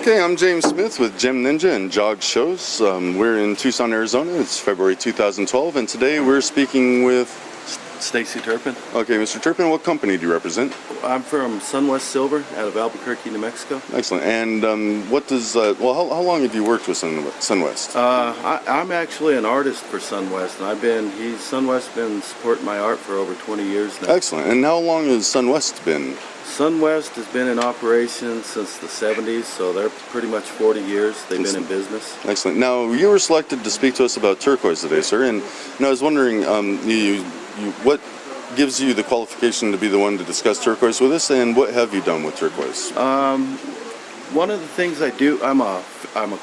Okay, I'm James Smith with Gem Ninja and JOGS Shows. We're in Tucson, Arizona. It's February 2012, and today we're speaking with Stacy Turpin. Okay, Mr. Turpin, what company do you represent? I'm from Sunwest Silver out of Albuquerque, New Mexico. Excellent. And what does, how long have you worked with Sunwest? I'm actually an artist for Sunwest, and Sunwest been supporting my art for over 20 years now. Excellent. And how long has Sunwest been? Sunwest has been in operation since the 70s, so they're pretty much 40 years they've been in business. Excellent. Now, you were selected to speak to us about Turquoise today, sir, and I was wondering, what gives you the qualification to be the one to discuss Turquoise with us, and what have you done with Turquoise? One of the things I do, I'm a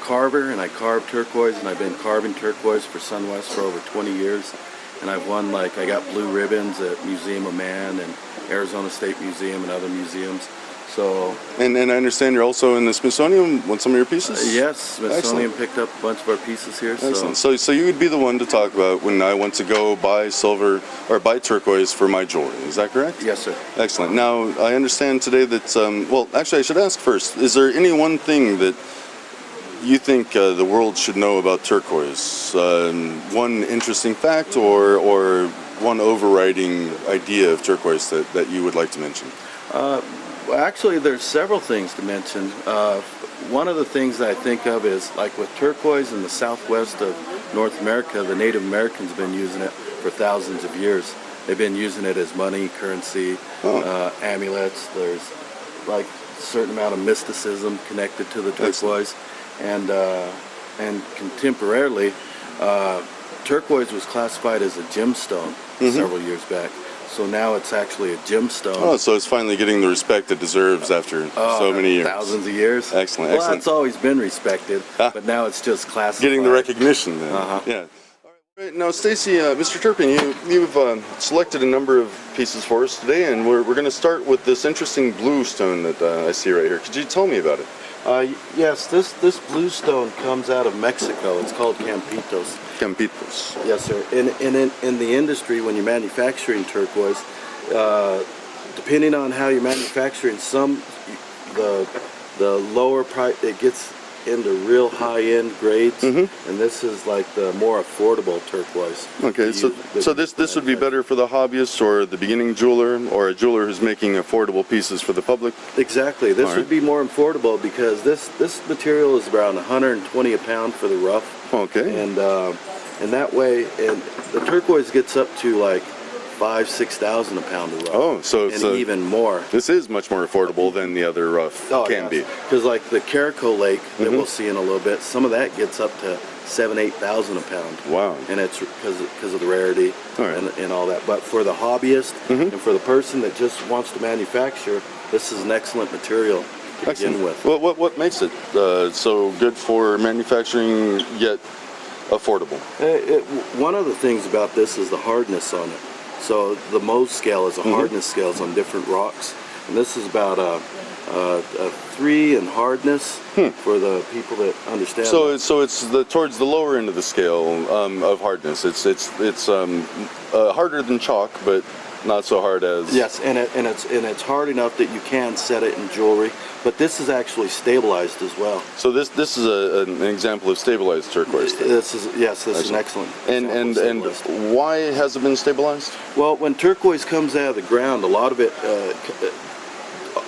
carver, and I carve turquoise, and I've been carving turquoise for Sunwest for over 20 years, and I've won, I got blue ribbons at Museum of Man and Arizona State Museum and other museums. So, and I understand you're also in the Smithsonian with some of your pieces? Yes, Smithsonian picked up a bunch of our pieces here. Excellent. So you would be the one to talk about when I want to go buy silver or buy turquoise for my jewelry. Is that correct? Yes, sir. Excellent. Now, I understand today that, well, actually I should ask first, is there any one thing that you think the world should know about turquoise? One interesting fact or one overriding idea of turquoise that you would like to mention? Well, actually, there's several things to mention. One of the things that I think of is, like with turquoise in the southwest of North America, the Native Americans have been using it for thousands of years. They've been using it as money, currency, amulets. There's like a certain amount of mysticism connected to the turquoise. And contemporarily, turquoise was classified as a gemstone several years back. So now it's actually a gemstone. Oh, so it's finally getting the respect it deserves after so many years. Thousands of years. Excellent, well, excellent. It's always been respected, but now it's just classified. Getting the recognition then. Yeah. All right, now, Stacy, Mr. Turpin, you've selected a number of pieces for us today, and we're going to start with this interesting blue stone that I see right here. Could you tell me about it? Yes, this blue stone comes out of Mexico. It's called Campitos. Campitos. Yes, sir. In the industry, when you're manufacturing turquoise, depending on how you're manufacturing, the lower price, it gets into real high-end grades, and this is like the more affordable turquoise. Okay, so this would be better for the hobbyist or the beginning jeweler or a jeweler who's making affordable pieces for the public? Exactly. This would be more affordable because this material is around 120 a pound for the rough. Okay. And that way, and the turquoise gets up to like 5,000–6,000 a pound of rough. Oh, so even more. This is much more affordable than the other rough can be. Because like the Caraco Lake that we'll see in a little bit, some of that gets up to 7,000–8,000 a pound. Wow. And it's because of the rarity and all that. But for the hobbyist and for the person that just wants to manufacture, this is an excellent material to begin with. What makes it so good for manufacturing yet affordable? One of the things about this is the hardness on it. So the Mohs scale is a hardness scales on different rocks, and this is about a 3 in hardness for the people that understand. So it's towards the lower end of the scale of hardness. It's harder than chalk, but not so hard as. Yes, and it's hard enough that you can set it in jewelry. But this is actually stabilized as well. So this is an example of stabilized turquoise. This is an excellent. And why has it been stabilized? Well, when turquoise comes out of the ground, a lot of it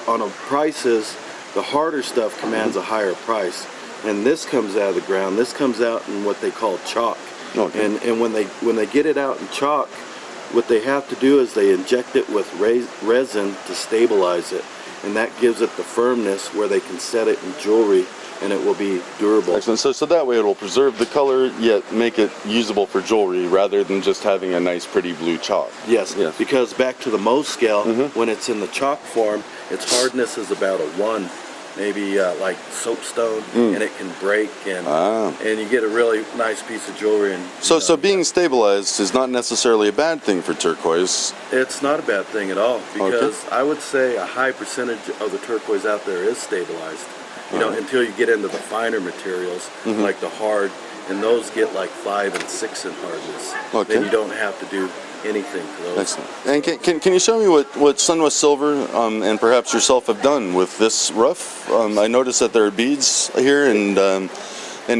on a prices, the harder stuff commands a higher price. And this comes out of the ground. This comes out in what they call chalk. Okay. And when they get it out in chalk, what they have to do is they inject it with resin to stabilize it, and that gives it the firmness where they can set it in jewelry and it will be durable. Excellent. So that way it'll preserve the color yet make it usable for jewelry rather than just having a nice pretty blue chalk. Yes, because back to the Mohs scale, when it's in the chalk form, its hardness is about a 1, maybe like soapstone, and it can break, and you get a really nice piece of jewelry. And so being stabilized is not necessarily a bad thing for turquoise. It's not a bad thing at all, because I would say a high percentage of the turquoise out there is stabilized. You know, until you get into the finer materials, like the hard, and those get like 5 and 6 in hardness. Then you don't have to do anything to those. Excellent. And can you show me what Sunwest Silver and perhaps yourself have done with this rough? I noticed that there are beads here and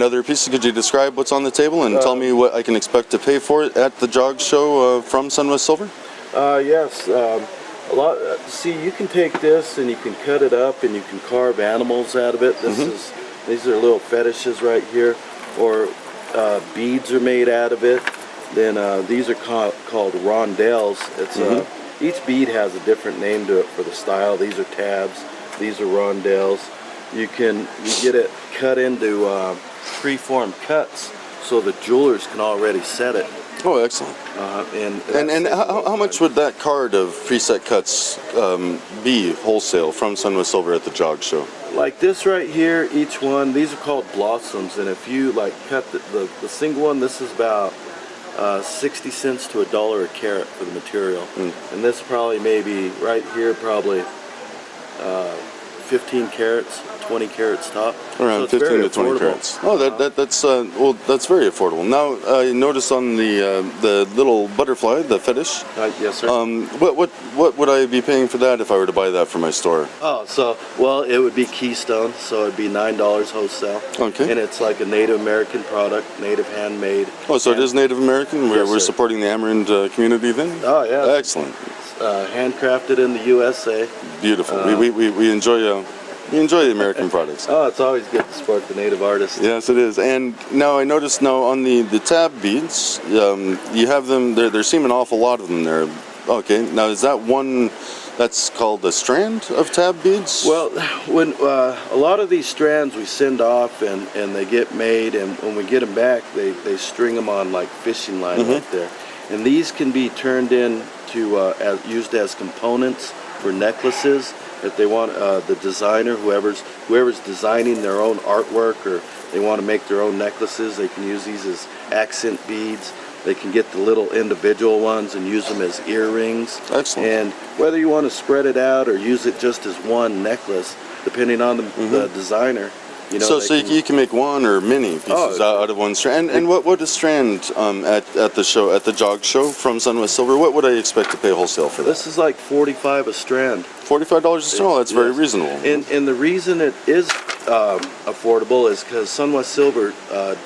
other pieces. Could you describe what's on the table and tell me what I can expect to pay for it at the JOGS show from Sunwest Silver? Yes. See, you can take this and you can cut it up and you can carve animals out of it. These are little fetishes right here, or beads are made out of it. Then these are called rondelles. It's each bead has a different name to it for the style. These are tabs. These are rondelles. You get it cut into pre-formed cuts, so the jewelers can already set it. Oh, excellent. And how much would that card of preset cuts be wholesale from Sunwest Silver at the JOGS show? Like this right here, each one, these are called blossoms, and if you like cut the single one, this is about 60 cents to $1 a carat for the material. And this probably maybe right here, probably 15 carats, 20 carats top. Around 15 to 20 carats. Oh, that's well, that's very affordable. Now, I noticed on the little butterfly, the fetish. Yes, sir. What would I be paying for that if I were to buy that for my store? Oh, well, it would be keystone, so it'd be $9 wholesale. Okay. And it's like a Native American product, native handmade. Oh, so it is Native American. We're supporting the Amarand community then. Oh, yeah. Excellent. Handcrafted in the USA. Beautiful. We enjoy. You enjoy the American products. Oh, it's always good to support the native artists. Yes, it is. And now I noticed on the tab beads, you have them. There seem an awful lot of them there. Okay. Now is that one that's called a strand of tab beads? Well, when a lot of these strands we send off and they get made, and when we get them back, they string them on like fishing line right there. And these can be turned into used as components for necklaces. If they want the designer, whoever's designing their own artwork, or they want to make their own necklaces, they can use these as accent beads. They can get the little individual ones and use them as earrings. Excellent. And whether you want to spread it out or use it just as one necklace, depending on the designer. You know, so you can make one or many pieces out of one strand. And what is strand at the show, at the JOGS show from Sunwest Silver? What would I expect to pay wholesale for that? This is like $45 a strand. $45 a strand? Oh, that's very reasonable. And the reason it is affordable is because Sunwest Silver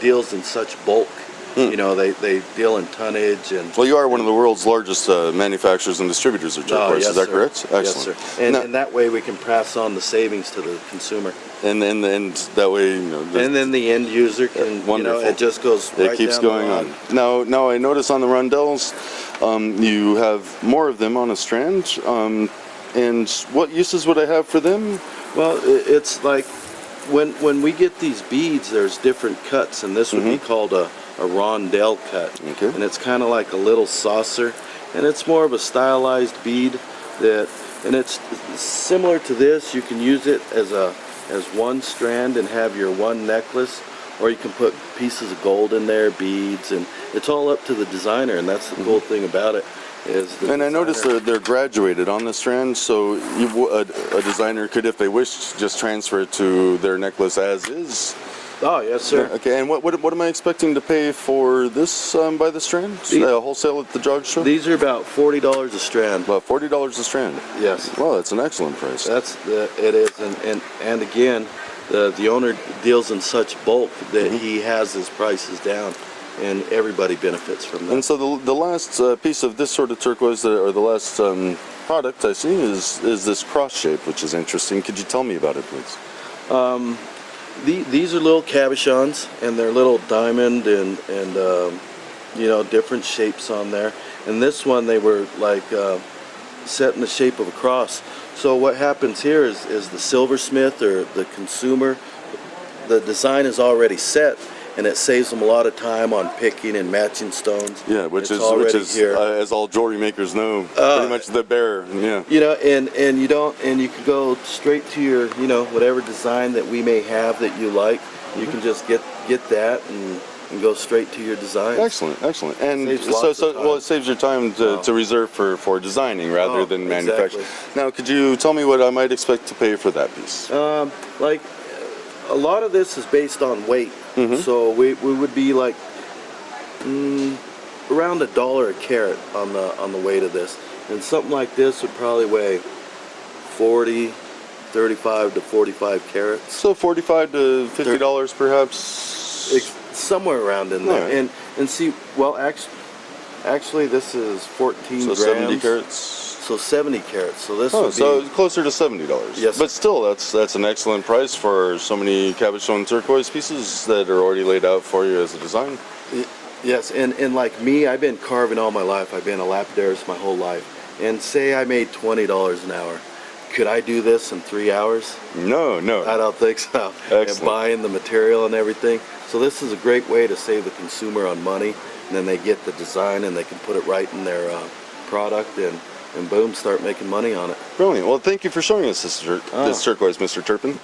deals in such bulk. You know, they deal in tonnage and. Well, you are one of the world's largest manufacturers and distributors of turquoise. Is that correct? Excellent. Yes, sir. And that way we can pass on the savings to the consumer. And that way, and then the end user can. Wonderful. It just goes. Right it keeps down going on. Now I notice on the rondelles, you have more of them on a strand. And what uses would I have for them? Well, it's like when we get these beads, there's different cuts, and this would be called a rondelle cut. Okay. And it's kind of like a little saucer, and it's more of a stylized bead and it's similar to this. You can use it as one strand and have your one necklace, or you can put pieces of gold in there, beads, and it's all up to the designer, and that's the cool thing about it. And I noticed they're graduated on the strand, so a designer could, if they wish, just transfer it to their necklace as is. Oh, yes, sir. Okay, and what am I expecting to pay for this by the strand? Wholesale at the JOGS show? These are about $40 a strand. About $40 a strand? Yes. Well, that's an excellent price. It is, and again, the owner deals in such bulk that he has his prices down, and everybody benefits from that. And so the last piece of this sort of turquoise, or the last product I see is this cross shape, which is interesting. Could you tell me about it, please? These are little cabochons, and they're little diamond and different shapes on there. and this one they were like set in the shape of a cross. So what happens here is the silversmith or the consumer, the design is already set, and it saves them a lot of time on picking and matching stones. Yeah, which It's is here. as all jewelry makers know, pretty much the bear. Yeah. You know, and you don't, and you can go straight to your, you know, whatever design that we may have that you like. You can just get that and go straight to your design. Excellent, excellent. And Saves lots of time. well, it saves your time to reserve for designing rather than manufacturing. Exactly. Now, could you tell me what I might expect to pay for that piece? Like a lot of this is based on weight. So we would be like around $1 a carat on the weight of this, and something like this would probably weigh 35 to 45 carats. So $45 to $50 perhaps. Somewhere around in there. Right. And see, well, actually this is 14 So grams. 70 carats. So 70 carats. So this would be So closer to $70. Yes. But still, that's an excellent price for so many cabochon turquoise pieces that are already laid out for you as a design. Yes, and like me, I've been carving all my life. I've been a lapidarist my whole life. And say I made $20 an hour. Could I do this in 3 hours? No. I don't think so. Excellent. And buying the material and everything. So this is a great way to save the consumer on money, and then they get the design and they can put it right in their product, and boom, start making money on it. Brilliant. Well, thank you for showing us this turquoise, Mr. Turpin.